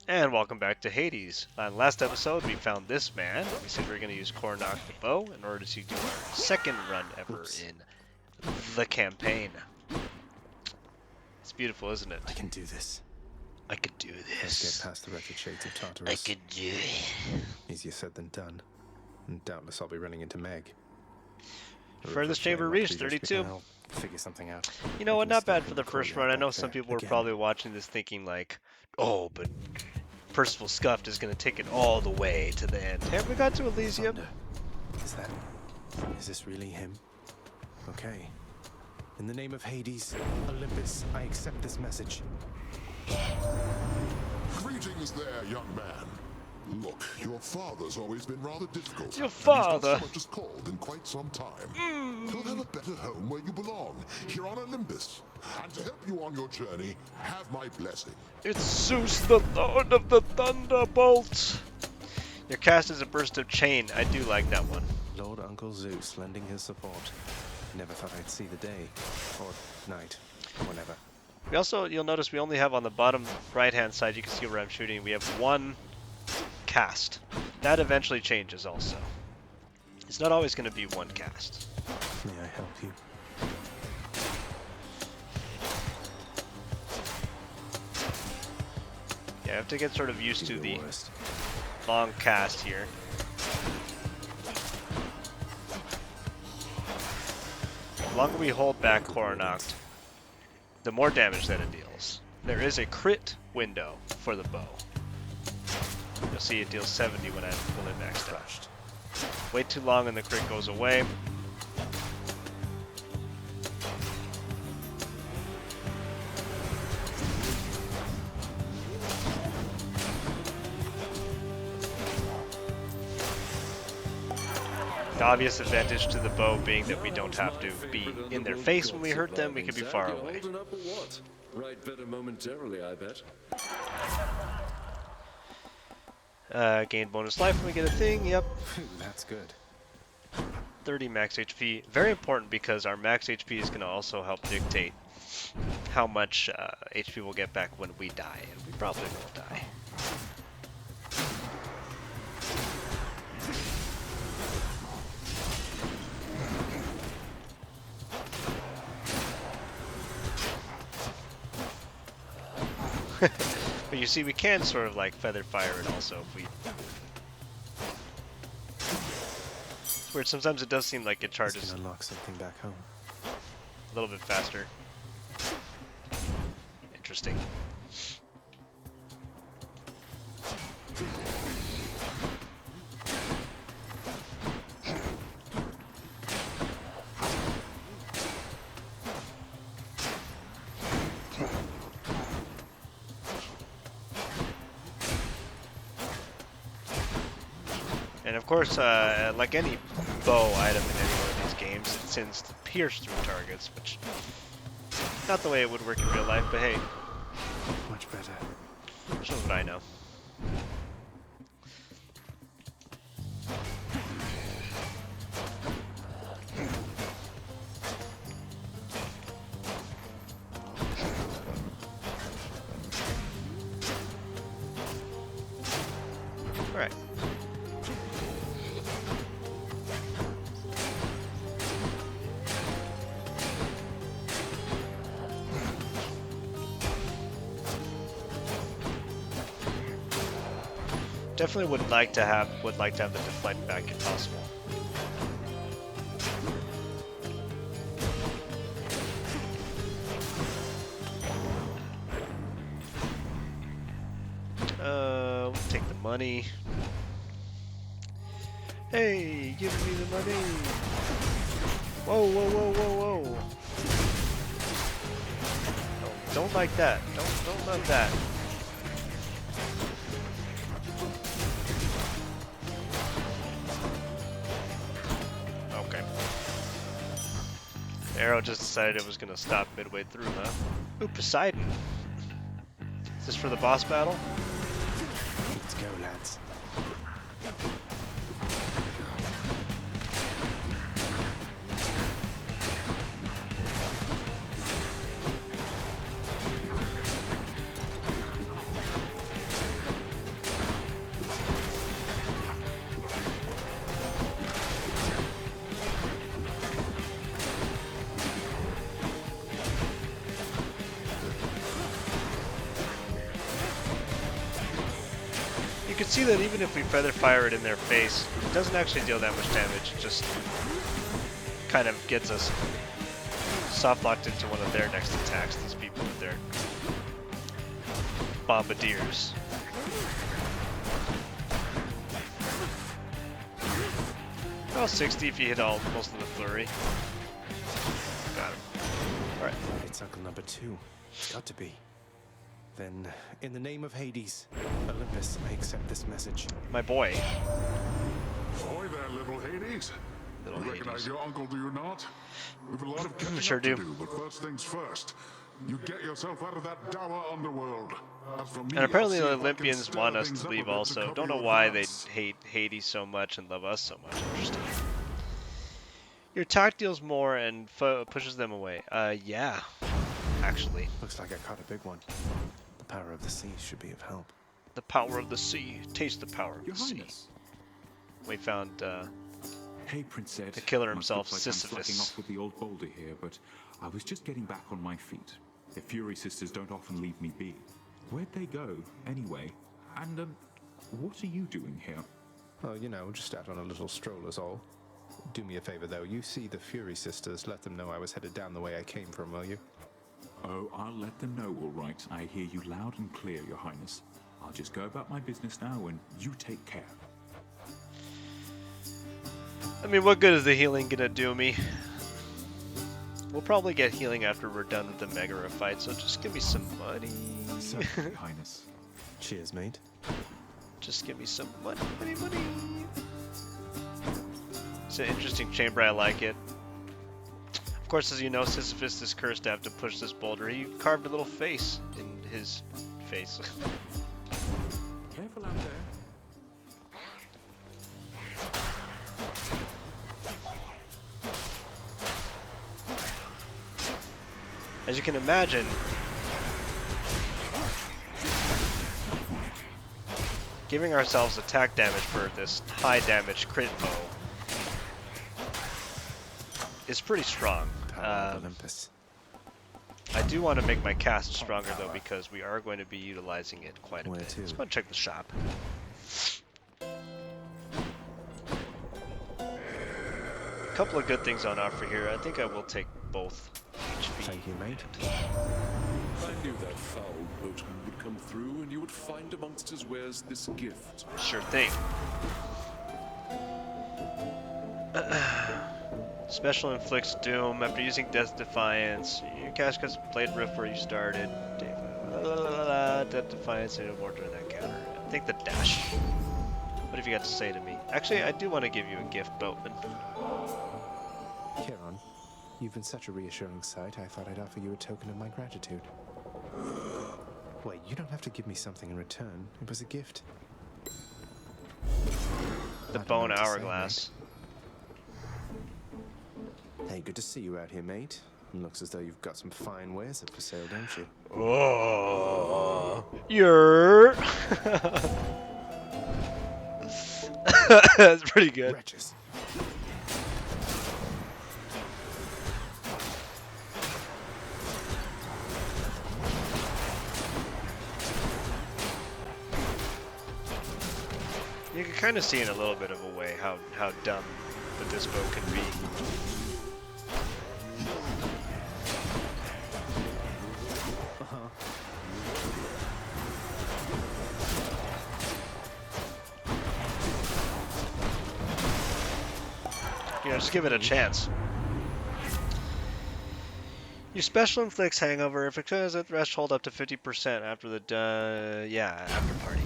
And welcome back to Hades. On last episode, we found this man. We said we were going to use Coronacht the bow in order to do our second run ever in the campaign. It's beautiful, isn't it? I can do this. I could do this. Let's get past the wretched shades of Tartarus. I could do it. Easier said than done. And doubtless I'll be running into Meg. Furthest chamber reached, 32. I'll figure something out. You know what, not bad for the first run. I know some people were probably watching this thinking like, oh, but Percival Scuffed is going to take it all the way to the end. Have we got to Elysium? Is this really him? Okay. In the name of Hades, Olympus, I accept this message. Greetings there, young man. Look, your father's always been rather difficult. Your father? He's not so much as called in quite some time. You'll have a better home where you belong, here on Olympus. And to help you on your journey, have my blessing. It's Zeus, the Lord of the Thunderbolt. Your cast is a burst of chain. I do like that one. Lord Uncle Zeus lending his support. Never thought I'd see the day. Or night. Whenever. We also, you'll notice we only have on the bottom right-hand side, you can see where I'm shooting, we have one cast. That eventually changes also. It's not always going to be one cast. May I help you? Yeah, I have to get sort of used to the long cast here. The longer we hold back Coronacht, the more damage that it deals. There is a crit window for the bow. You'll see it deals 70 when I pull it maxed out. Wait too long and the crit goes away. The obvious advantage to the bow being that we don't have to be in their face when we hurt them, we can be far away. Right, better momentarily, I bet. Gain bonus life when we get a thing, yep. That's good. 30 max HP. Very important because our max HP is going to also help dictate how much HP we'll get back when we die, and we probably won't die. But you see, we can sort of like feather fire it also if we... It's weird, sometimes it does seem like it charges can unlock something back home. a little bit faster. Interesting. And of course, like any bow item in any one of these games, it tends to pierce through targets, which not the way it would work in real life, but hey, Much better. shows what I know. All right. Definitely would like to have the deflect back if possible. We'll take the money. Hey, give me the money! Whoa, whoa, whoa, whoa, whoa! Don't like that. Don't love that. Okay. The arrow just decided it was gonna stop midway through, huh? Ooh, Poseidon. Is this for the boss battle? Let's go, lads. can see that even if we feather fire it in their face, it doesn't actually deal that much damage. It just kind of gets us soft locked into one of their next attacks. These people with their bombardiers. Well, 60 if you hit most of the flurry. Got him. Alright. It's Uncle number 2. It's got to be. Then, in the name of Hades, Olympus, I accept this message. My boy. Ahoy there, little Hades. Little You recognize Hades. your uncle, do you not? We've a lot of catching Sure up do. to do, but first things first. You get yourself out of that dour underworld. As for me, And apparently I'll the see if I can Olympians stir want us things to up a leave bit to also. cover Don't know your why they advance. hate Hades so much and love us so much. Interesting. Your attack deals more and pushes them away. Yeah. Actually. Looks like I caught a big one. The power of the sea should be of help. The power of the sea. Taste the power of Your the sea. Highness. We found, Hey, Prince Ed. the killer Must himself, look like I'm Sisyphus. slacking off with the old boulder here, but I was just getting back on my feet. The Fury Sisters don't often leave me be. Where'd they go, anyway? And, what are you doing here? Well, you know, just out on a little stroll is all. Do me a favor, though. You see the Fury Sisters, let them know I was headed down the way I came from, will you? Oh, I'll let them know, all right. I hear you loud and clear, Your Highness. I'll just go about my business now, and you take care. I mean, what good is the healing gonna do me? We'll probably get healing after we're done with the Megara fight, so just give me some money. Certainly, Your Highness. Cheers, mate. Just give me some money, money. It's an interesting chamber, I like it. Of course, as you know, Sisyphus is cursed to have to push this boulder. He carved a little face in his face. Careful out there. As you can imagine, giving ourselves attack damage for this high damage crit bow is pretty strong. Power of Olympus. I do want to make my cast stronger though, because we are going to be utilizing it quite a Where bit. to? Let's go and check the shop. A couple of good things on offer here. I think I will take both HP. Thank you, mate. I knew that foul boatman would come through, and you would find amongst his wares this gift. Sure thing. Special inflicts doom after using Death Defiance. Your cast gets Blade Rift where you started. Death Defiance and more during that counter. I think the dash. What have you got to say to me? Actually, I do want to give you a gift, Boatman. Kieran, you've been such a reassuring sight, I thought I'd offer you a token of my gratitude. Wait, you don't have to give me something in return. It was a gift. The I don't bone know what to say, hourglass. mate. Hey, good to see you out here, mate. Looks as though you've got some fine wares up for sale, don't you? Oh, you're. That's pretty good. Wretches. You can kind of see in a little bit of a way how dumb that this boat can be. You know, just give it a chance. Your special inflicts hangover if it has a threshold up to 50% after the after party.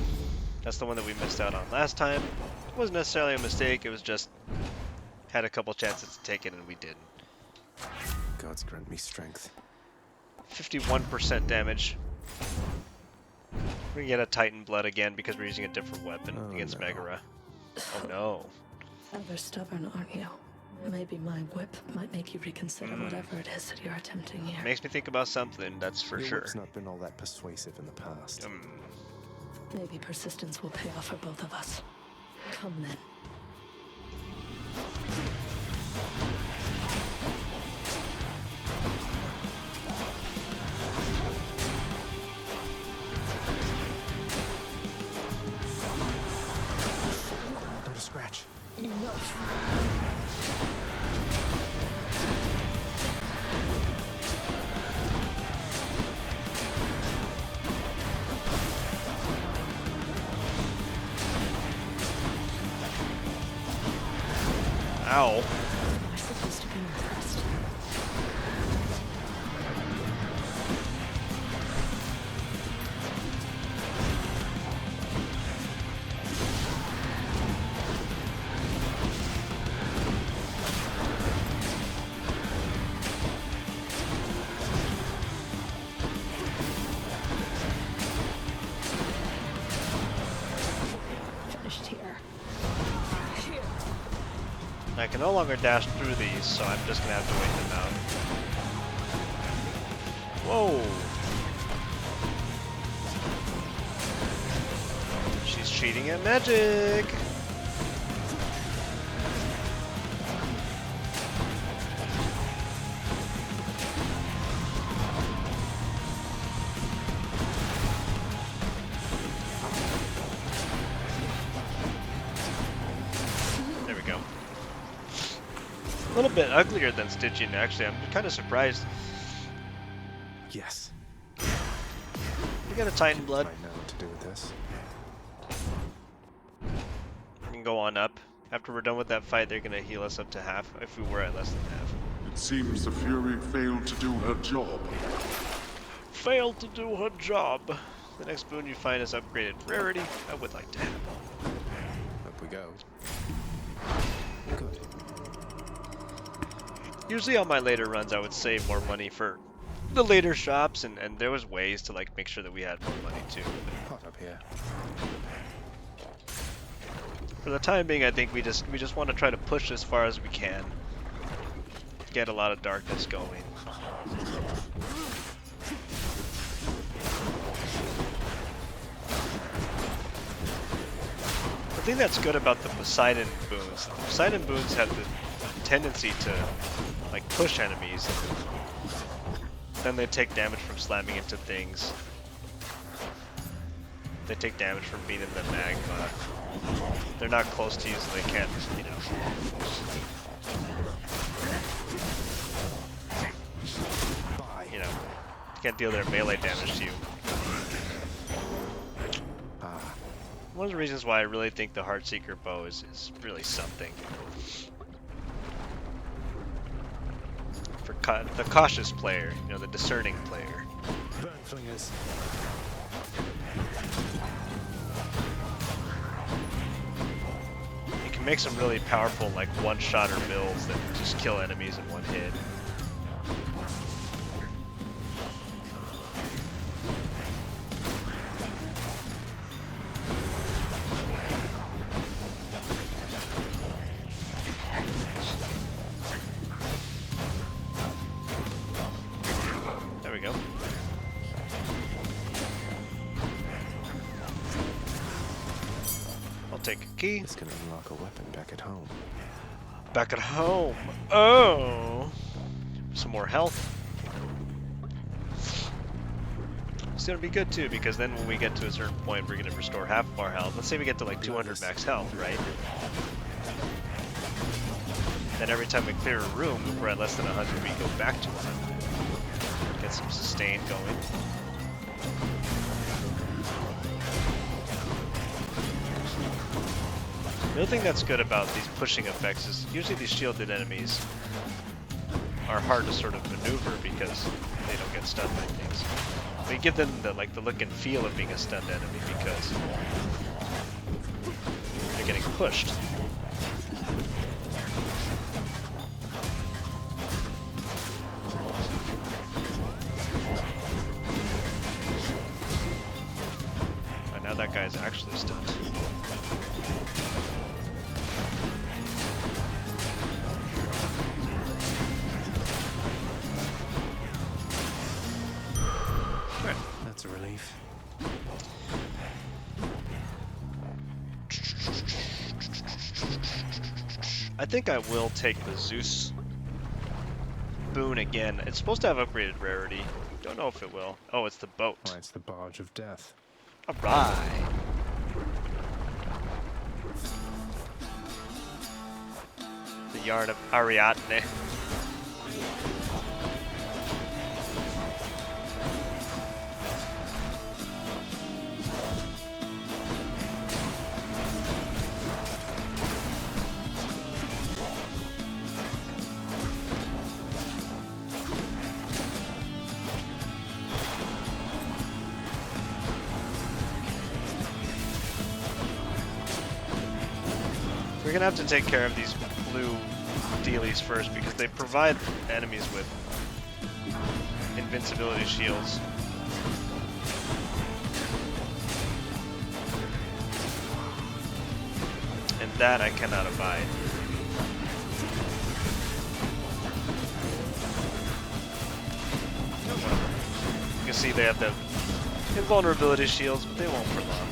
That's the one that we missed out on last time. It wasn't necessarily a mistake, it was just had a couple chances to take it and we didn't. Gods grant me strength. 51% damage. We get a Titan Blood again because we're using a different weapon Oh, against no. Megara. Oh no. Ever stubborn, aren't you? Maybe my whip might make you reconsider whatever it is that you're attempting here. Makes me think about something, that's for Your sure. whip's not been all that persuasive in the past. Maybe persistence will pay off for both of us. Come then. Ow. Am I supposed to be impressed? Finished here. Here. I can no longer dash through these, so I'm just gonna have to wait them out. Whoa! She's cheating at magic! There we go. A little bit uglier than Stygian, actually. I'm kind of surprised. Yes. We got a Titan blood. I know what to do with this. We can go on up. After we're done with that fight, they're gonna heal us up to half, if we were at less than half. It seems the Fury failed to do her job. Failed to do her job. The next boon you find is upgraded rarity. I would like to have. Up we go. Good. Usually on my later runs, I would save more money for the later shops, and there was ways to like make sure that we had more money too. Hot up here. For the time being, I think we just want to try to push as far as we can. Get a lot of darkness going. The thing that's good about the Poseidon boons, the Poseidon boons have the tendency to like push enemies, then they take damage from slamming into things. They take damage from being in the magma. They're not close to you, so they can't, you know. You know, can't deal their melee damage to you. One of the reasons why I really think the Heartseeker bow is really something. For the cautious player, you know, the discerning player. Burn flingers. You can make some really powerful, like, one-shotter builds that just kill enemies in one hit. There we go. I'll take a key. This can unlock a weapon back at home. Back at home. Oh, some more health. It's gonna be good too, because then when we get to a certain point, we're gonna restore half of our health. Let's say we get to like 200 max health, right? Then every time we clear a room, if we're at less than 100, we go back to 100. Get some sustain going. The other thing that's good about these pushing effects is usually these shielded enemies are hard to sort of maneuver because they don't get stunned by things. They give them the look and feel of being a stunned enemy because they're getting pushed. And now that guy's actually stunned. That's a relief. I think I will take the Zeus boon again. It's supposed to have upgraded rarity. Don't know if it will. Oh, it's the boat. Why, it's the barge of death. Alright. The yarn of Ariadne. We're gonna have to take care of these blue dealies first because they provide enemies with invincibility shields. And that I cannot abide. You can see they have the invulnerability shields, but they won't for long.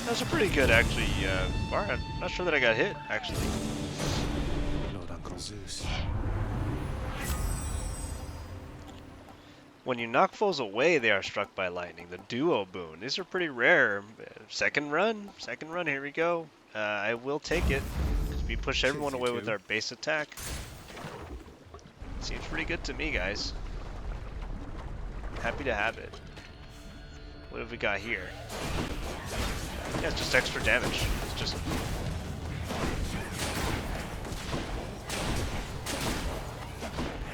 Those are pretty good, actually. Bar, I'm not sure that I got hit, actually. Lord Uncle Zeus. When you knock foes away, they are struck by lightning. The duo boon. These are pretty rare. Second run, here we go. I will take it. We push everyone away with our base attack. Seems pretty good to me, guys. Happy to have it. What have we got here? Yeah, it's just extra damage. It's just...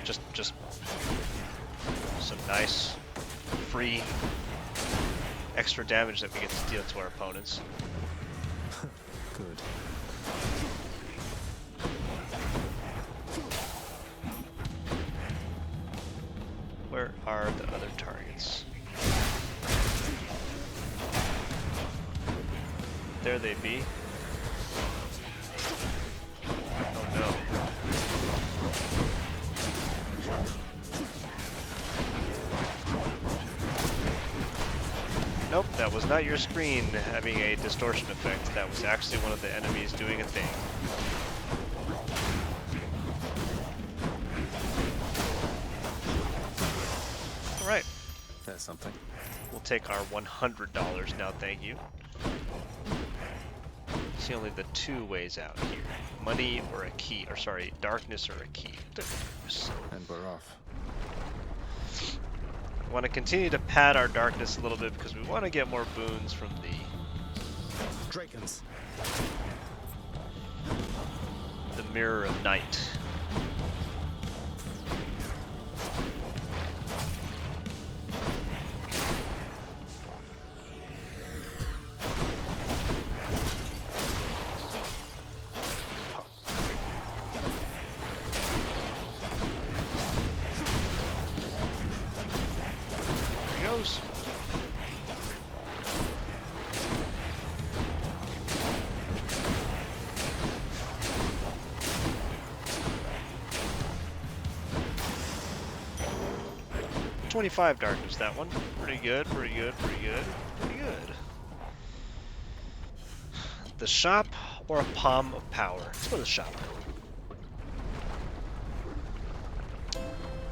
Just some nice, free, extra damage that we get to deal to our opponents. Good. Where are the other targets? There they be. Oh no. Nope, that was not your screen having a distortion effect. That was actually one of the enemies doing a thing. Alright. That's something. We'll take our $100 now, thank you. See only the two ways out here. Money or a key, or sorry, darkness or a key. And we're off. We want to continue to pad our darkness a little bit because we want to get more boons from the Drakens. Mirror of Night. Goes. $25 darkness, that one. Pretty good, pretty good, pretty good, pretty good. The shop or a palm of power? Let's go to the shop.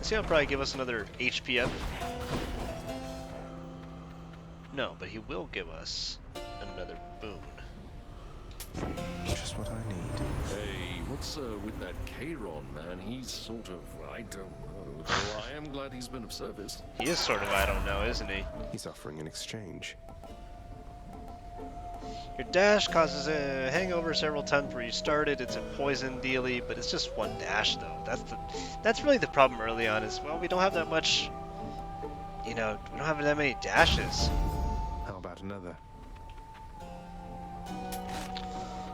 See, he'll probably give us another HP up. No, but he will give us another boon. Just what I need. Hey, what's with that Charon, man? He's sort of, I don't know. Though I am glad he's been of service. He is sort of, I don't know, isn't he? He's offering an exchange. Your dash causes a hangover several times where you started. It's a poison dealy, but it's just one dash though. That's really the problem early on is, well, we don't have that much, you know, we don't have that many dashes. How about another?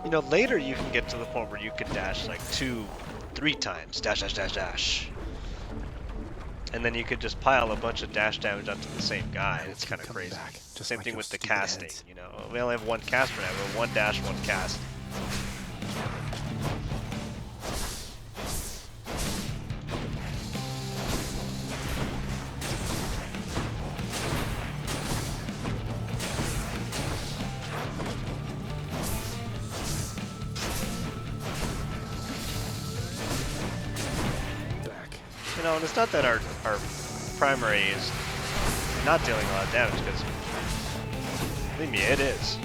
You know, later you can get to the point where you can dash like 2-3 times. Dash, dash, dash, dash. And then you could just pile a bunch of dash damage onto the same guy. It's kind of crazy. Same thing with the casting, you know. We only have one cast for now. We have one dash, one cast. You know, and it's not that our primary is not dealing a lot of damage, because, believe me, it is.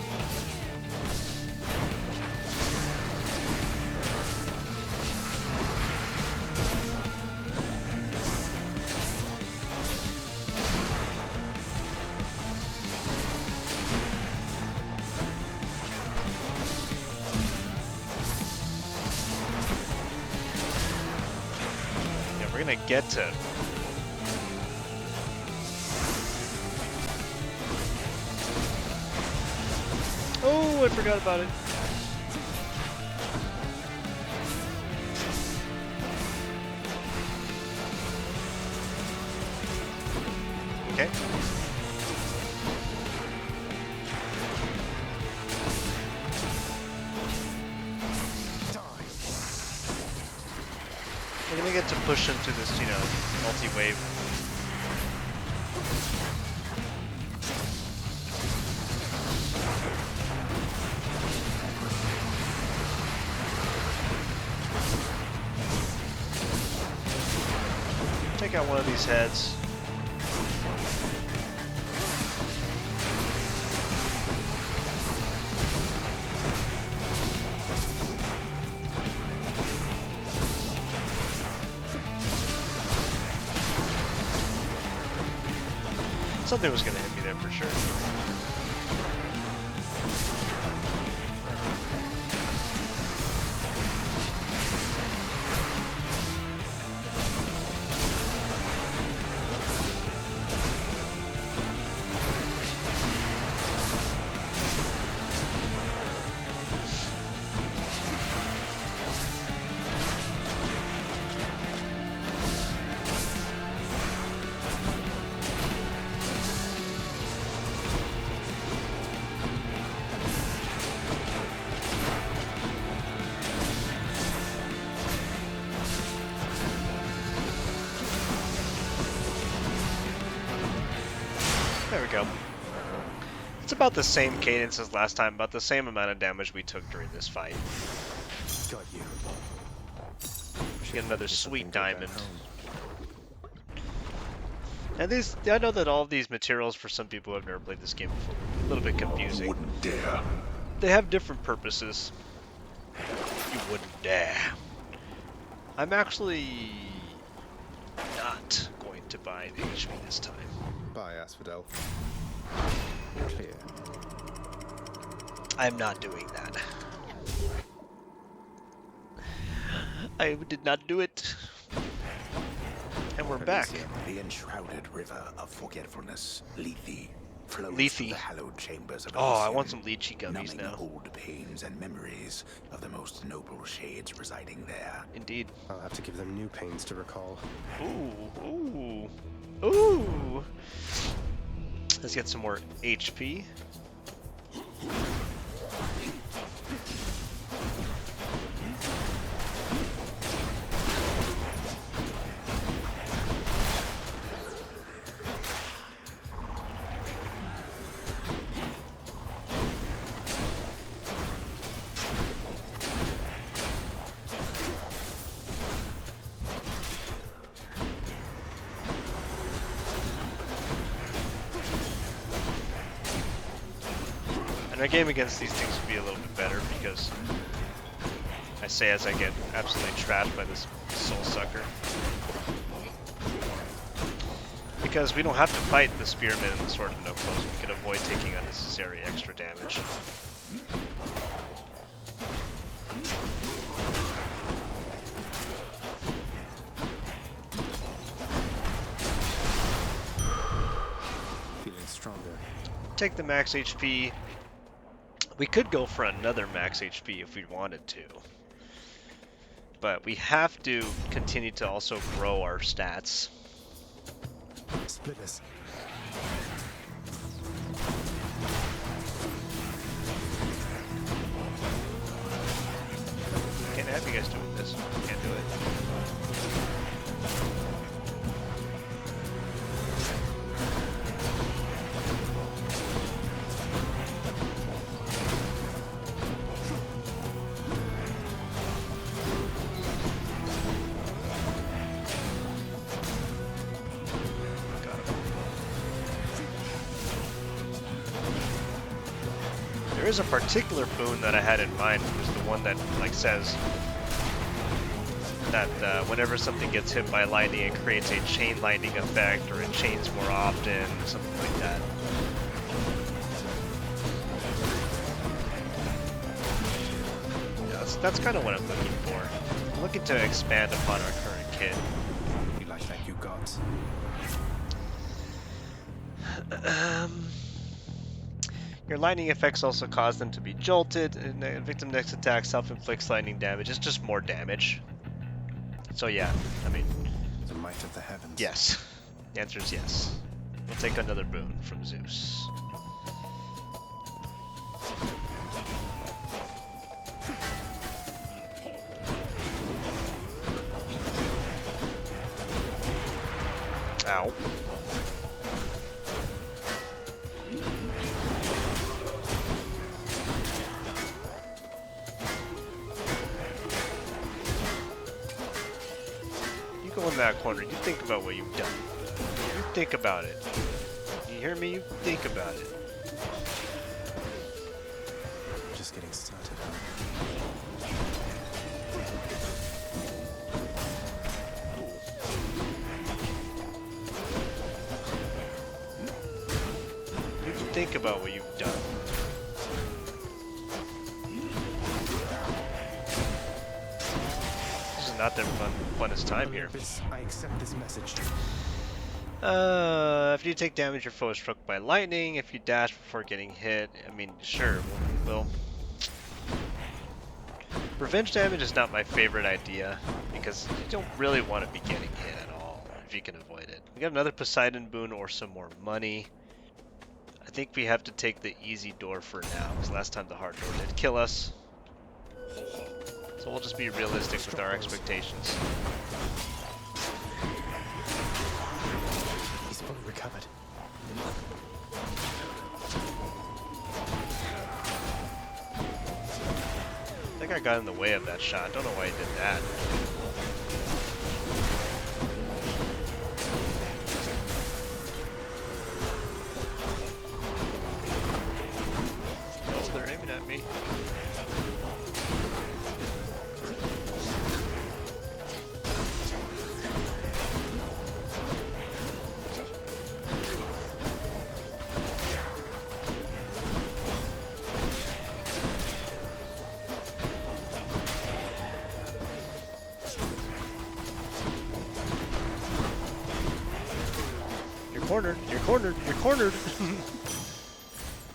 We're gonna get to... Oh, I forgot about it. Okay. We're gonna get to push into this, you know, multi-wave. Take out one of these heads. Something was gonna hit me there for sure. There we go. It's about the same cadence as last time, about the same amount of damage we took during this fight. Got you. Should get another sweet diamond. And these, I know that all of these materials, for some people who have never played this game before, are a little bit confusing. You wouldn't dare. They have different purposes. You wouldn't dare. I'm actually not going to buy the HP this time. Bye, Asphodel. Clear. I'm not doing that. I did not do it. And we're back. The enshrouded river of forgetfulness, Lethe, flows Lethe. through the hallowed chambers of Oh, I Elysium, want some lychee gummies numbing now. old pains and memories of the most noble shades residing there. Indeed. I'll have to give them new pains to recall. Ooh, ooh, ooh. Let's get some more HP. And our game against these things would be a little bit better because I say as I get absolutely trashed by this soul sucker. Because we don't have to fight the spearman and the sword of no close, we can avoid taking unnecessary extra damage. Feeling stronger. Take the max HP. We could go for another max HP if we wanted to. But we have to continue to also grow our stats. Split us. Can't have you guys doing this. Can't do it. is a particular boon that I had in mind. It was the one that like says that whenever something gets hit by lightning, it creates a chain lightning effect, or it chains more often, something like that. Yeah, that's kind of what I'm looking for. I'm looking to expand upon our current kit. You like that, you gods? Your lightning effects also cause them to be jolted, and the victim next attack self-inflicts lightning damage. It's just more damage. So yeah, I mean, The might of the heavens. yes. The answer is yes. We'll take another boon from Zeus. Ow. You go in that corner, you think about what you've done. You think about it. You hear me? You think about it. Just getting started. You think about what you've done. This is not the funnest time here. Olympus, I accept this message. After you take damage, your foe is struck by lightning. If you dash before getting hit, I mean, sure, well, revenge damage is not my favorite idea, because you don't really want to be getting hit at all, if you can avoid it. We got another Poseidon boon or some more money. I think we have to take the easy door for now, because last time the hard door did kill us. So we'll just be realistic with our expectations. He's fully recovered. I think I got in the way of that shot. Don't know why he did that. Oh, they're aiming at me. You're cornered. You're cornered. You're cornered.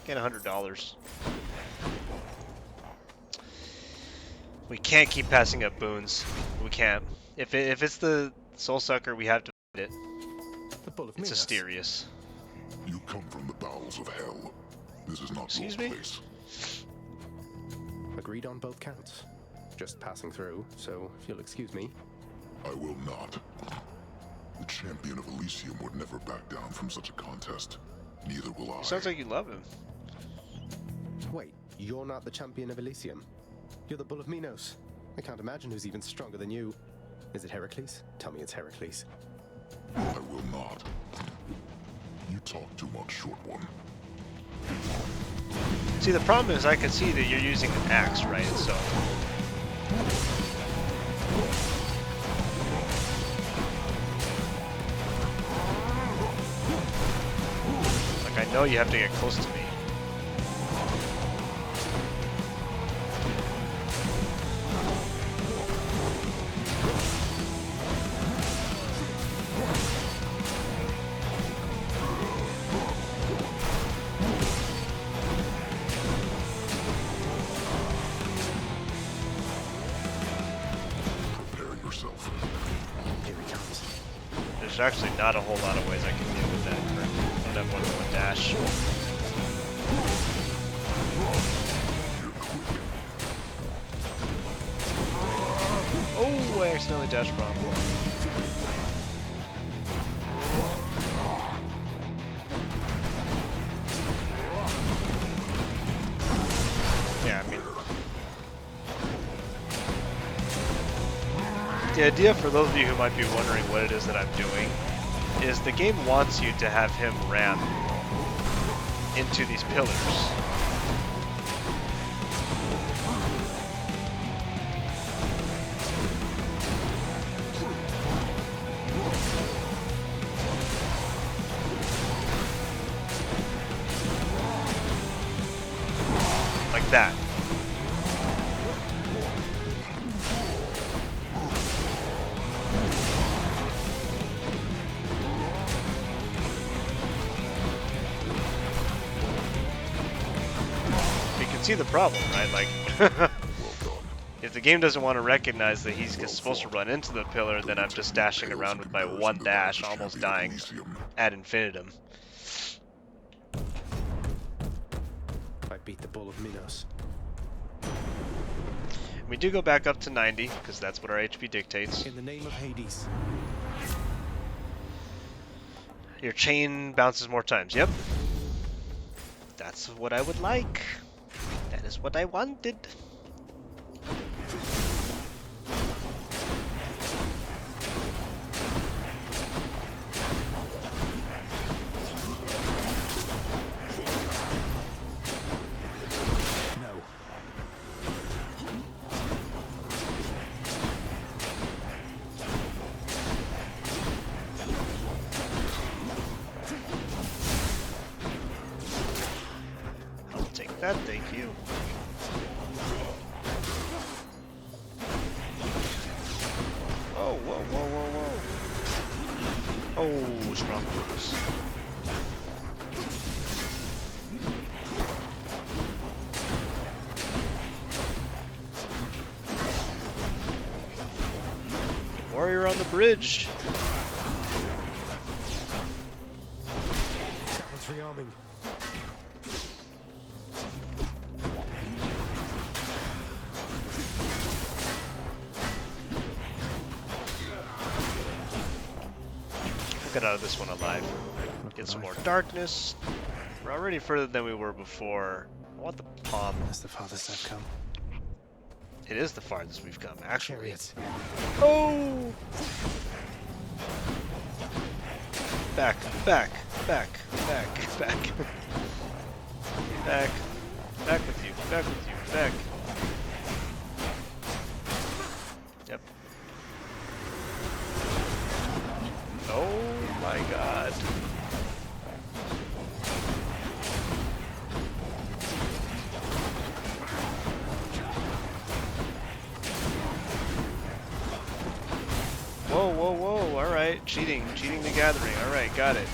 Get $100. We can't keep passing up boons. We can't. If it's the Soul Sucker, we have to fight it. The Bull of It's Minos. Asterius. You come from the bowels of hell. This is not Excuse your me? place. Agreed on both counts. Just passing through, so if you'll excuse me. I will not. The champion of Elysium would never back down from such a contest. Neither will I. Sounds like you love him. Wait, you're not the champion of Elysium? You're the Bull of Minos. I can't imagine who's even stronger than you. Is it Heracles? Tell me it's Heracles. I will not. You talk too much, short one. See, the problem is I can see that you're using an axe, right? So. Like, I know you have to get close to me. Prepare yourself. Here he comes. There's actually not a whole lot of ways I can deal with that. I don't have one more dash. Oh, I accidentally dashed wrong. Yeah, I mean, the idea for those of you who might be wondering what it is that I'm doing is the game wants you to have him ram into these pillars. see the problem, right? Like, if the game doesn't want to recognize that he's supposed to run into the pillar, then I'm just dashing around with my one dash, almost dying ad infinitum. I beat the Bull of Minos. We do go back up to 90, because that's what our HP dictates. In the name of Hades. Your chain bounces more times. Yep. That's what I would like. That is what I wanted. No. I'll take that, thank you. Whoa, whoa, whoa, whoa, whoa. Oh, strong moves. Warrior on the bridge. That was rearming. We'll get out of this one alive. Get some more darkness. We're already further than we were before. I want the palm. That's the farthest I've come. It is the farthest we've come, actually. Chariots. Oh! Back, back, back, back, back. Back. Back with you, back with you, back. Yep. Oh my god. Whoa, whoa, whoa, alright. Cheating the gathering. Alright, got it.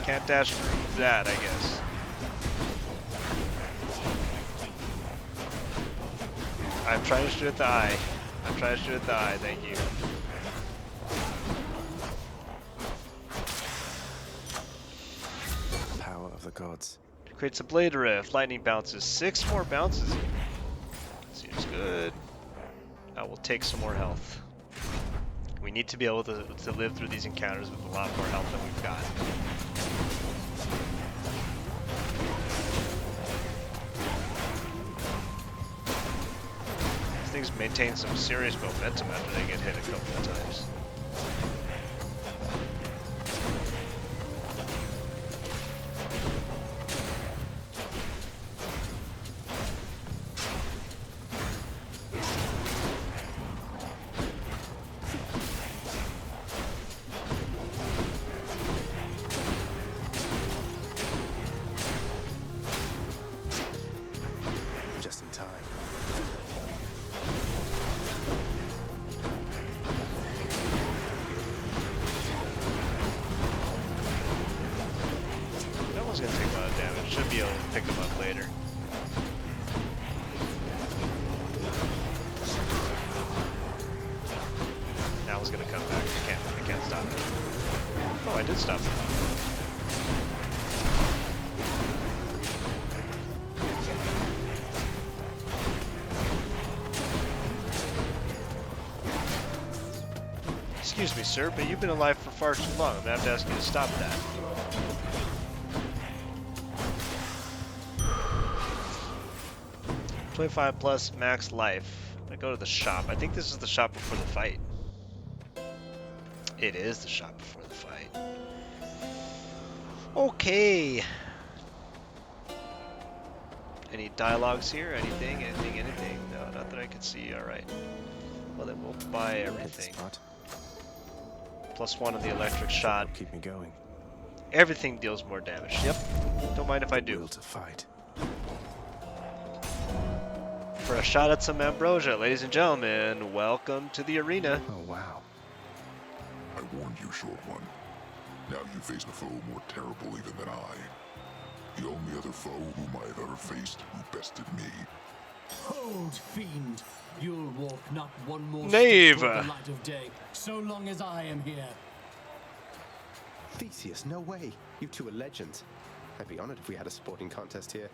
Can't dash through that, I guess. I'm trying to shoot at the eye. I'm trying to shoot at the eye, thank you. Power of the gods. Creates a blade rift. Lightning bounces. 6 more bounces. Seems good. I will take some more health. We need to be able to live through these encounters with a lot more health than we've got. These things maintain some serious momentum after they get hit a couple of times. Just in time. That one's gonna take a lot of damage. Should be able to pick him up later. That one's gonna come back. I can't stop it. Oh, I did stop it. Excuse me, sir, but you've been alive for far too long. I'm gonna have to ask you to stop that. $25 plus max life. I go to the shop. I think this is the shop before the fight. It is the shop before the fight. Okay. Any dialogues here? Anything? Anything? No, not that I can see. Alright. Well, then we'll buy everything. +1 on the electric shot. Keep me going. Everything deals more damage. Yep. Don't mind if I do. Will to fight. For a shot at some ambrosia, ladies and gentlemen, welcome to the arena. Oh wow. I warned you, short one. Now you face a foe more terrible even than I. The only other foe whom I have ever faced who bested me. Hold, fiend! You'll walk not one more Knave. step toward the light of day, so long as I am here. Theseus, no way. You two are legends. I'd be honored if we had a sporting contest here.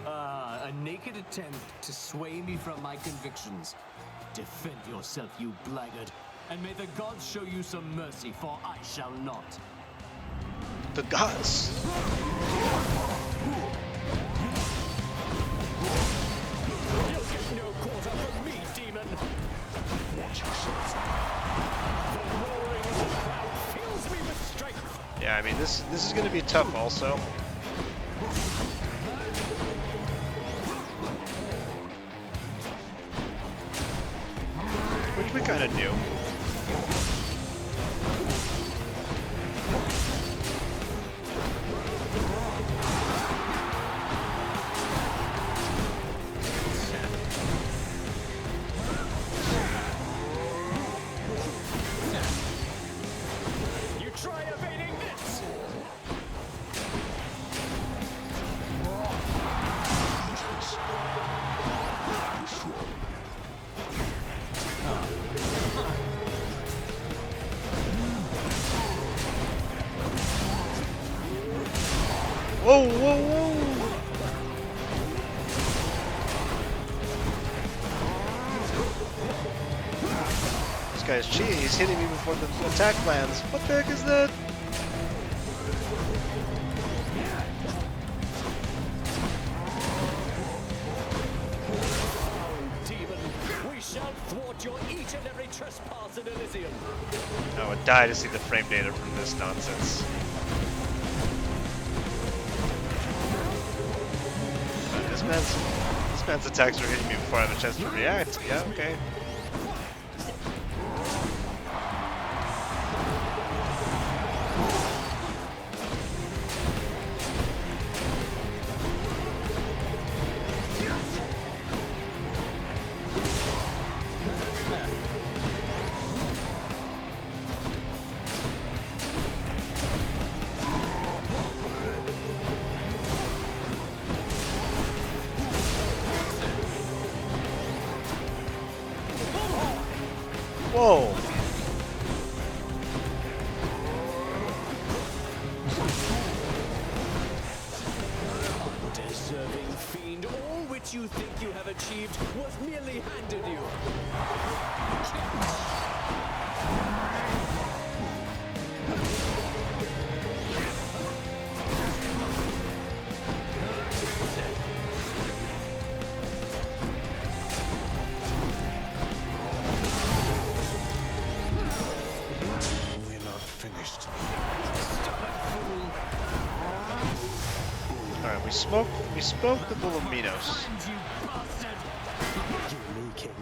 A naked attempt to sway me from my convictions. Defend yourself, you blackguard, and may the gods show you some mercy, for I shall not. The gods. You'll get no quarter from me, demon! Watch yourself. The roaring of the crowd fills me with strength! Yeah, I mean this is gonna be tough also. Which we kinda knew. You try evading this! Whoa, whoa, whoa! This guy's cheating. He's hitting me before the attack lands. What the heck is that? Demon, we shall thwart your each and every trespass in Elysium. I would die to see the frame data from this nonsense. This man's attacks are hitting me before I have a chance to react. Yeah, okay. Whoa! Deserving fiend, all which you think you have achieved was merely handed you. We're not finished. Alright, we smoked the Bull of Minos. You bastard! You me, king.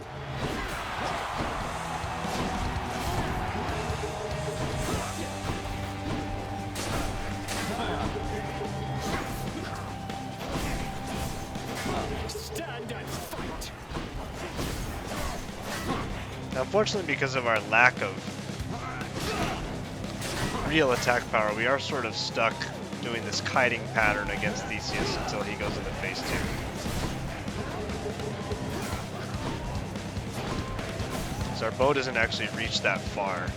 Stand and fight! Unfortunately, because of our lack of real attack power, we are sort of stuck doing this kiting pattern against Theseus until he goes into phase 2. So our bow doesn't actually reach that far.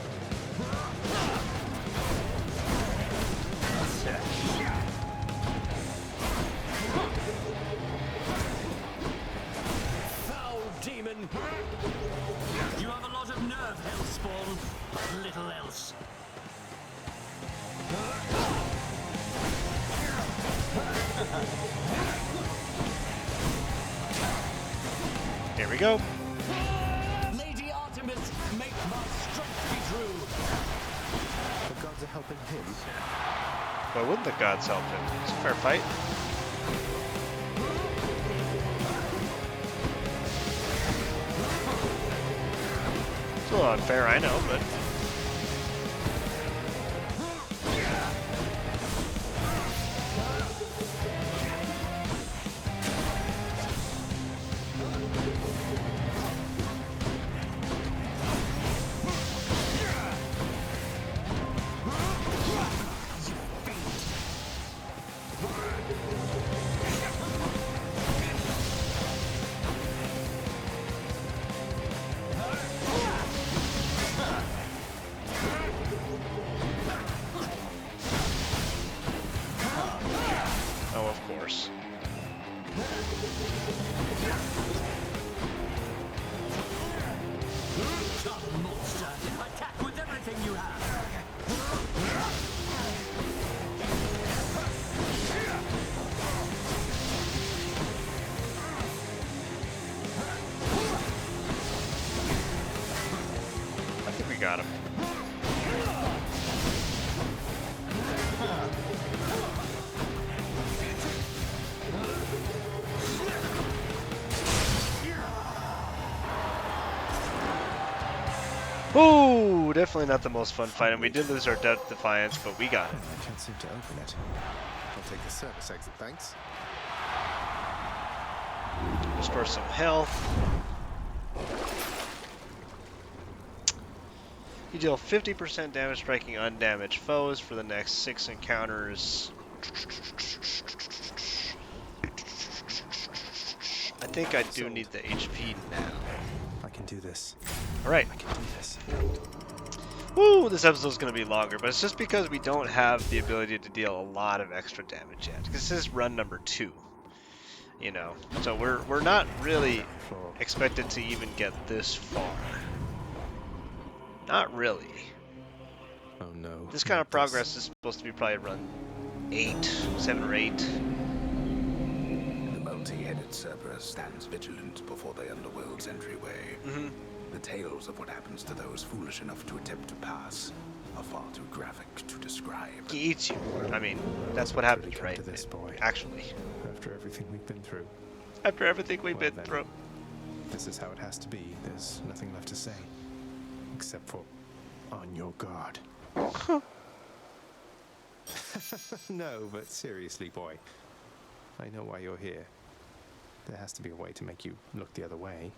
Foul demon! You have a lot of nerve, Hellspawn, but little else. Here we go. Lady Artemis, make my strength be true. The gods are helping him. Why wouldn't the gods help him? It's a fair fight. It's a little unfair, I know, but... Come, monster! Attack with everything you have! I think we got him. Ooh, definitely not the most fun fight, and we did lose our Death Defiance, but we got it. I can't seem to open it. I'll take the service exit, thanks. Restore some health. You deal 50% damage striking undamaged foes for the next 6 encounters. I think I do need the HP now. I can do this. Alright. I can do this. Woo! This episode's gonna be longer, but it's just because we don't have the ability to deal a lot of extra damage yet. This is run number 2. You know, so we're not really expected to even get this far. Not really. Oh no. This kind of progress is supposed to be probably run 7 or 8. The multi-headed Cerberus stands vigilant before the underworld's entryway. The tales of what happens to those foolish enough to attempt to pass are far too graphic to describe. He eats you. I mean, that's what happens, Come right? to this, boy. Actually. After everything we've been through. After everything we've been then, through. This is how it has to be. There's nothing left to say. Except for, on your guard. No, but seriously, boy. I know why you're here. There has to be a way to make you look the other way.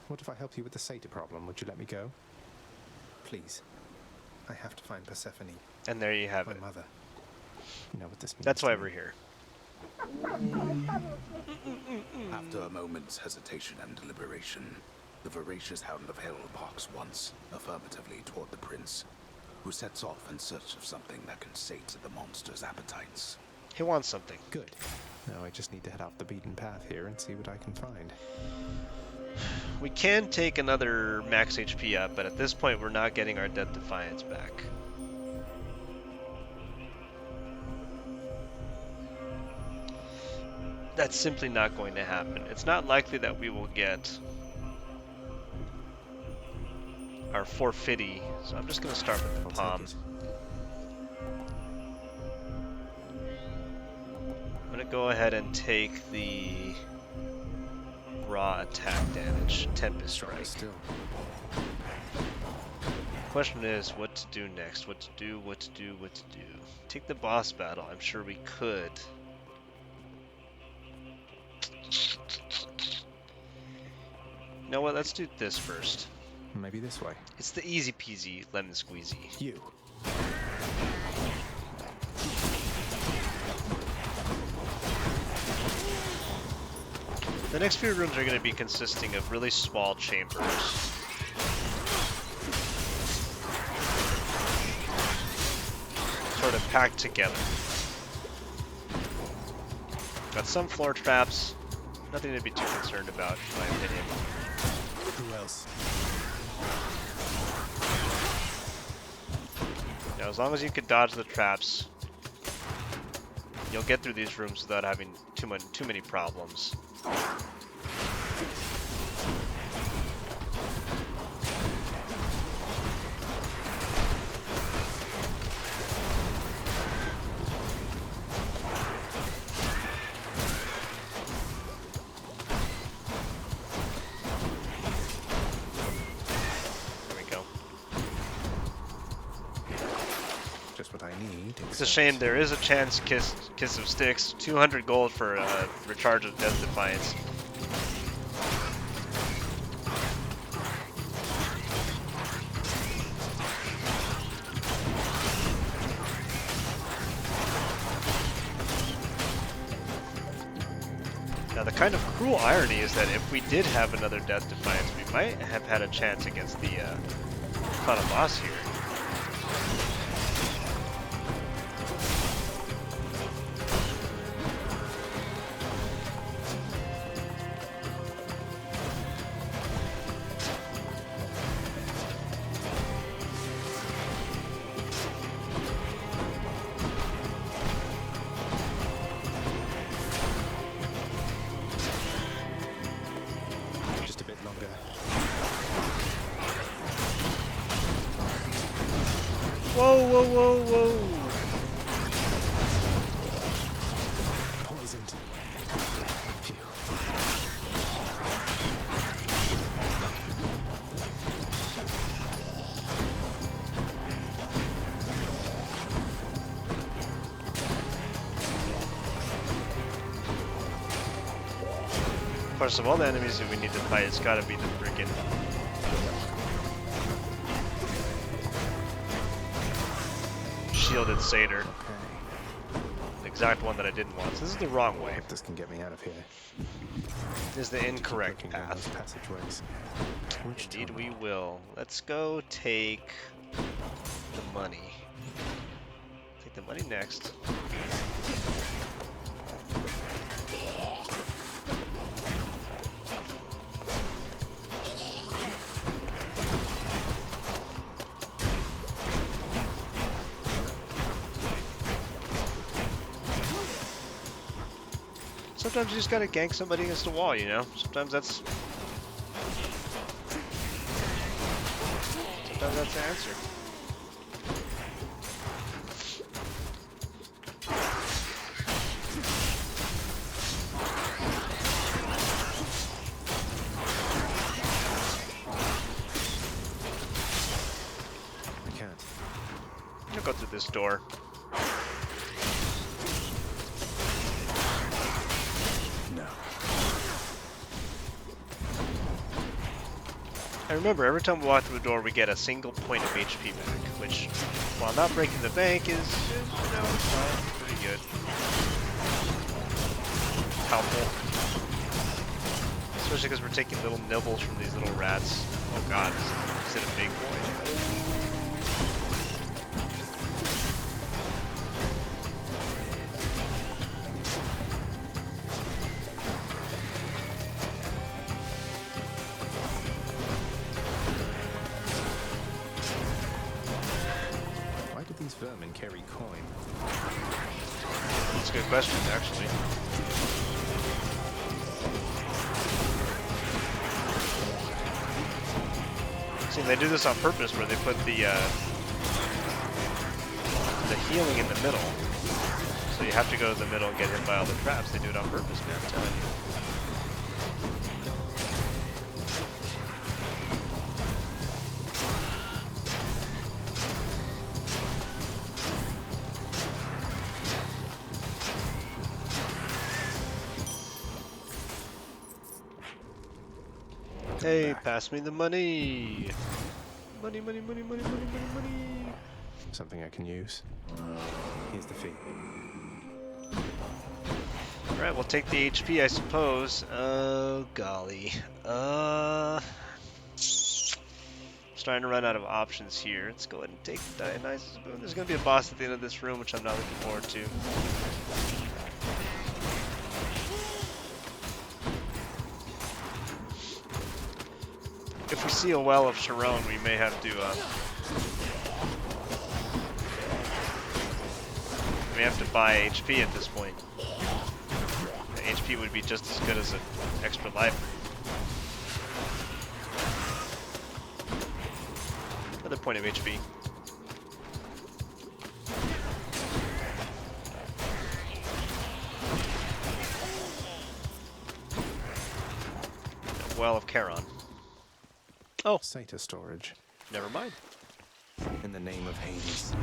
What if I help you with the satyr problem? Would you let me go? Please. I have to find Persephone. And there you have My it. mother. You know what this means. That's why to we're me. here. After a moment's hesitation and deliberation, the voracious hound of hell barks once, affirmatively toward the prince, who sets off in search of something that can sate the monster's appetites. He wants something. Good. Now I just need to head off the beaten path here and see what I can find. We can take another max HP up, but at this point we're not getting our Death Defiance back. That's simply not going to happen. It's not likely that we will get our 450, so I'm just going to start with the I'll palm. take it. I'm going to go ahead and take the raw attack damage, Tempest Strike. Still. Question is what to do next, what to do. Take the boss battle, I'm sure we could. You know what, let's do this first. Maybe this way. It's the easy peasy lemon squeezy. You. The next few rooms are going to be consisting of really small chambers. Sort of packed together. Got some floor traps. Nothing to be too concerned about, in my opinion. Who else? Now, as long as you can dodge the traps, you'll get through these rooms without having too many problems. Just what I need. It's a shame there is a chance Kiss of Sticks. 200 gold for recharge of Death Defiance. Now the kind of cruel irony is that if we did have another Death Defiance, we might have had a chance against the final boss here. Whoa, whoa, whoa, whoa. Poisoned. Phew. Of course, of all the enemies that we need to fight, it's gotta be the frickin' shielded satyr. Okay. The exact one that I didn't want. So this is the wrong way. This can get me out of here. This is the incorrect Looking down those path. passageways. Which Indeed we tunnel? will. Let's go take the money. Take the money next. Sometimes you just gotta gank somebody against a wall, you know? Sometimes that's the answer. I can't. I'll go through this door. No. And remember, every time we walk through a door, we get a single point of HP back, which, while not breaking the bank, is you know, pretty good. Helpful. Especially because we're taking little nibbles from these little rats. Oh god, is it a big boy? Why do these vermin carry coin? That's a good question, actually. See, they do this on purpose, where they put the healing in the middle. So you have to go to the middle and get hit by all the traps. They do it on purpose, man, I'm telling you. Hey, pass me the money! Money, money, money, money, money, money, money! Something I can use. Here's the fee. Alright, we'll take the HP, I suppose. Oh, golly. Starting to run out of options here. Let's go ahead and take the Dionysus boon. There's going to be a boss at the end of this room, which I'm not looking forward to. If we see a well of Sharon, we may have to, buy HP at this point. The HP would be just as good as an extra life. Another point of HP. The well of Charon. Oh, Satyr storage. never mind. In the name of Hades.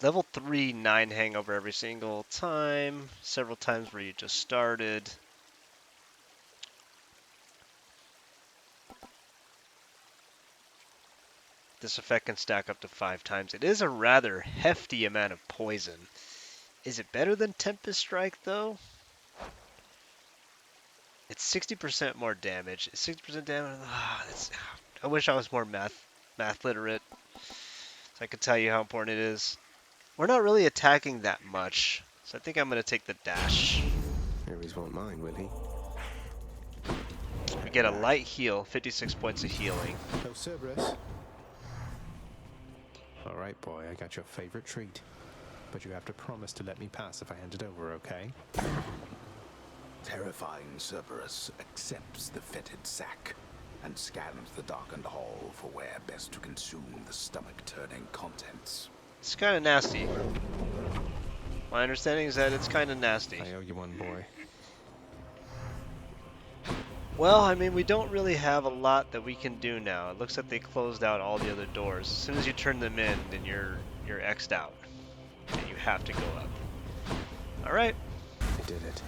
Level 3, 9 hangover every single time. Several times where you just started. This effect can stack up to 5 times. It is a rather hefty amount of poison. Is it better than Tempest Strike, though? It's 60% more damage. 60% damage. I wish I was more math literate, so I could tell you how important it is. We're not really attacking that much, so I think I'm going to take the dash. Ares won't mind, will he? We get a light heal, 56 points of healing. Oh, Cerberus. All right, boy, I got your favorite treat. But you have to promise to let me pass if I hand it over, okay? terrifying Cerberus accepts the fetid sack and scans the darkened hall for where best to consume the stomach-turning contents. It's kind of nasty. My understanding is that it's kind of nasty. I owe you one, boy. Well, I mean, we don't really have a lot that we can do now. It looks like they closed out all the other doors. As soon as you turn them in, then you're X'd out. And you have to go up. Alright. I did it.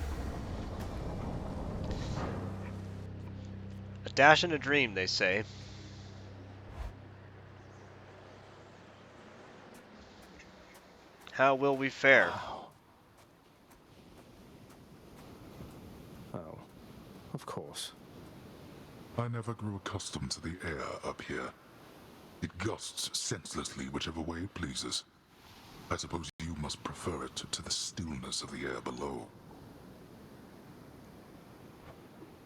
A dash and a dream, they say. How will we fare? Wow. Oh, of course. I never grew accustomed to the air up here. It gusts senselessly whichever way it pleases. I suppose you must prefer it to the stillness of the air below.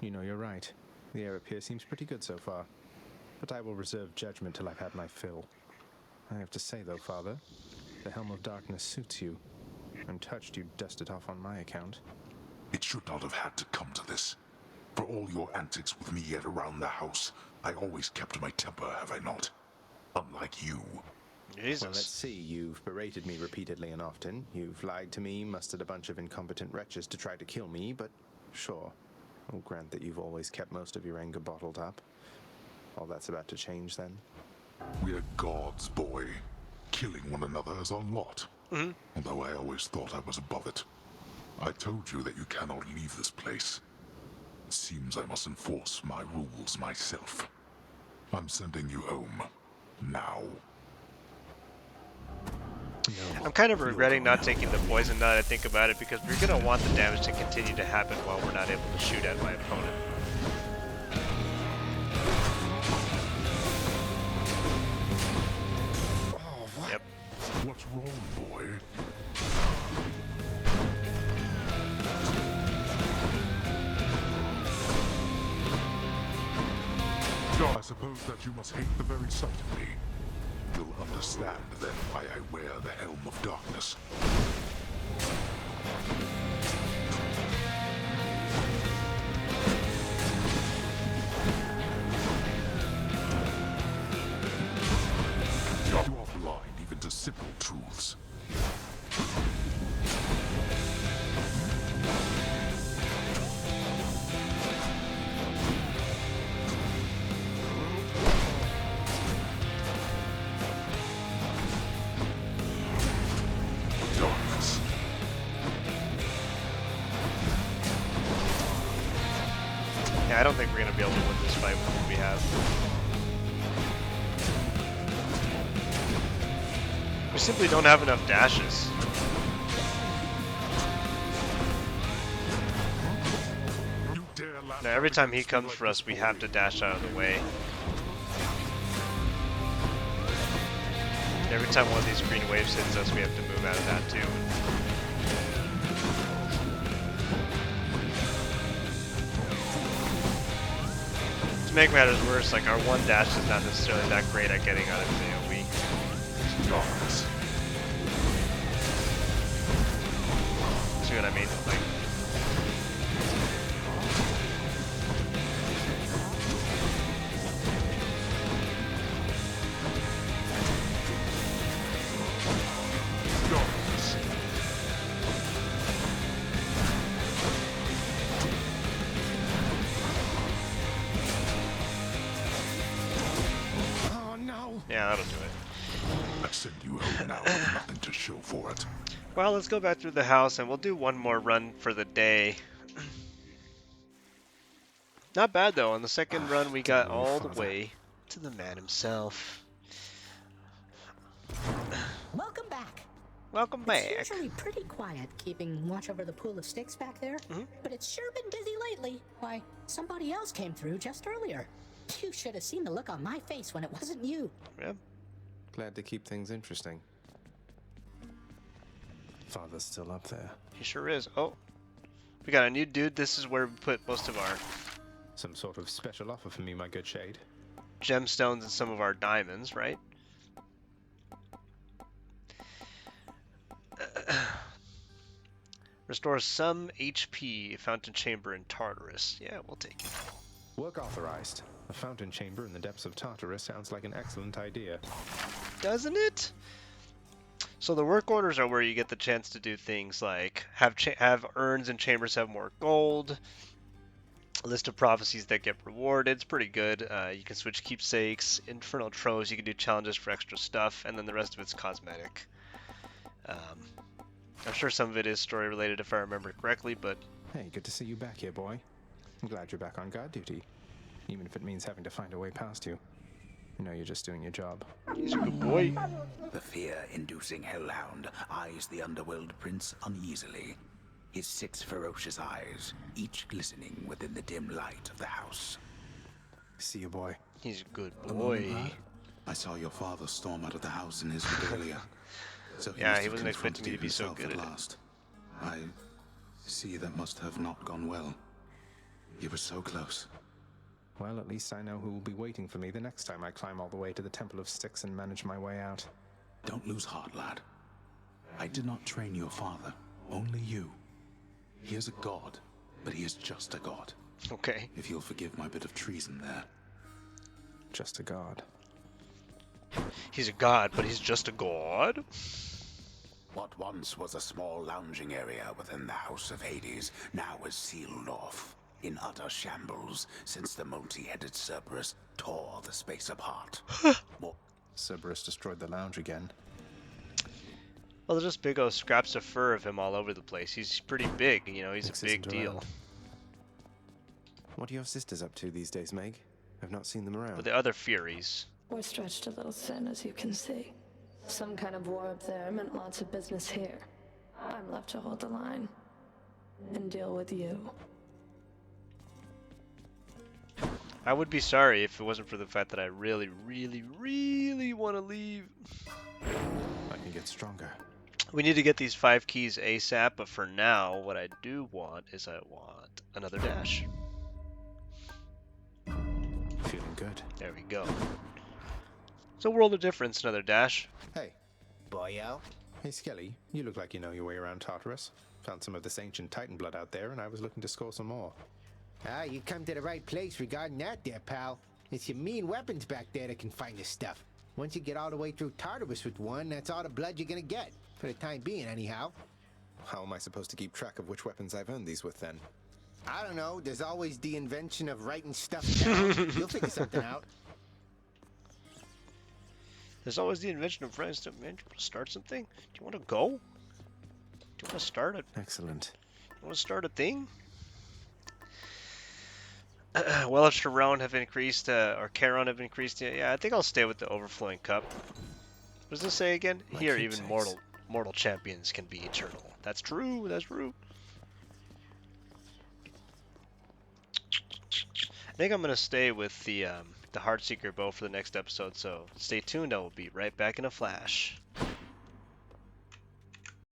You know, you're right. The air up here seems pretty good so far. But I will reserve judgment till I've had my fill. I have to say, though, Father, the Helm of Darkness suits you. I'm touched you dust it off on my account. It should not have had to come to this. For all your antics with me yet around the house, I always kept my temper, have I not? Unlike you. Jesus. Well, let's see. You've berated me repeatedly and often. You've lied to me, mustered a bunch of incompetent wretches to try to kill me, but sure. I'll grant that you've always kept most of your anger bottled up. All that's about to change, then? We're gods, boy. Killing one another is our lot. Although I always thought I was above it. I told you that you cannot leave this place. It seems I must enforce my rules myself. I'm sending you home. Now. No. I'm kind of regretting not taking the poison now that I think about it, because we're going to want the damage to continue to happen while we're not able to shoot at my opponent. Oh, what? Yep. What's wrong, boy? I suppose that you must hate the very sight of me. You'll understand then why I wear the Helm of Darkness. You are blind even to simple truths. Darkness. Yeah, I don't think we're going to be able to win this fight with what we have. We simply don't have enough dashes. You dare laugh Now, every time he against me comes like for us, this, we boy. have to dash out of the way. And every time one of these green waves hits us, we have to move out of that too. To make matters worse, like, our one dash is not necessarily that great at getting out of his AoE. Darkness. See what I mean? Like, Darkness. Oh, no! yeah, that'll do it. I send you home now with nothing to show for it. Well, let's go back through the house and we'll do one more run for the day. Not bad though. On the second run, we got damn you, all the Father. way to the man himself. Welcome back. Welcome It's back. usually pretty quiet keeping watch over the pool of sticks back there, but it's sure been busy lately. Why, somebody else came through just earlier. You should have seen the look on my face when it wasn't you. Yeah. Glad to keep things interesting. Father's still up there. He sure is. Oh, we got a new dude. This is where we put most of our Some sort of special offer for me, my good shade. gemstones and some of our diamonds, right? Restores some HP, fountain chamber in Tartarus. Yeah, we'll take it. Work authorized. A fountain chamber in the depths of Tartarus sounds like an excellent idea. Doesn't it? So the work orders are where you get the chance to do things like have urns and chambers have more gold, a list of prophecies that get rewarded. It's pretty good. You can switch keepsakes, infernal troves, you can do challenges for extra stuff, and then the rest of it's cosmetic. I'm sure some of it is story related if I remember correctly, but... Hey, good to see you back here, boy. I'm glad you're back on guard duty, even if it means having to find a way past you. You know you're just doing your job. He's a good boy. The fear-inducing hellhound eyes the underworld prince uneasily, his 6 ferocious eyes, each glistening within the dim light of the house. See you, boy. He's a good boy. I saw your father storm out of the house in his regalia. So yeah, he wasn't expecting me to be so good at last. I see that must have not gone well. You were so close. Well, at least I know who will be waiting for me the next time I climb all the way to the Temple of Styx and manage my way out. Don't lose heart, lad. I did not train your father, only you. He is a god, but he is just a god. Okay. If you'll forgive my bit of treason there. Just a god. He's a god, but he's just a god? What once was a small lounging area within the House of Hades now is sealed off, in utter shambles, since the multi-headed Cerberus tore the space apart. Cerberus destroyed the lounge again. Well, there's just big old scraps of fur of him all over the place. He's pretty big, you know, he's Mix a big isn't deal. around. What are your sisters up to these days, Meg? I've not seen them around. But the other Furies. We're stretched a little thin, as you can see. Some kind of war up there meant lots of business here. I'm left to hold the line and deal with you. I would be sorry if it wasn't for the fact that I really, really, really want to leave. I can get stronger. We need to get these 5 keys ASAP, but for now, what I do want is I want another dash. Feeling good. There we go. It's a world of difference, another dash. Hey. Boyo? Hey, Skelly. You look like you know your way around Tartarus. Found some of this ancient Titan blood out there, and I was looking to score some more. Ah, you come to the right place regarding that there, pal. It's your mean weapons back there that can find this stuff. Once you get all the way through Tartarus with one, that's all the blood you're gonna get. For the time being, anyhow. How am I supposed to keep track of which weapons I've earned these with, then? I don't know. There's always the invention of writing stuff down. You'll figure something out. There's always the invention of writing stuff. Man, do you want to start something? Do you want to go? Do you want to start it? Excellent. You want to start a thing? Welch to Round have increased, or Charon have increased. Yeah, I think I'll stay with the Overflowing Cup. What does this say again? My Here, even keepsakes. mortal champions can be eternal. That's true. That's true. I think I'm gonna stay with the Heartseeker bow for the next episode. So stay tuned. I will be right back in a flash.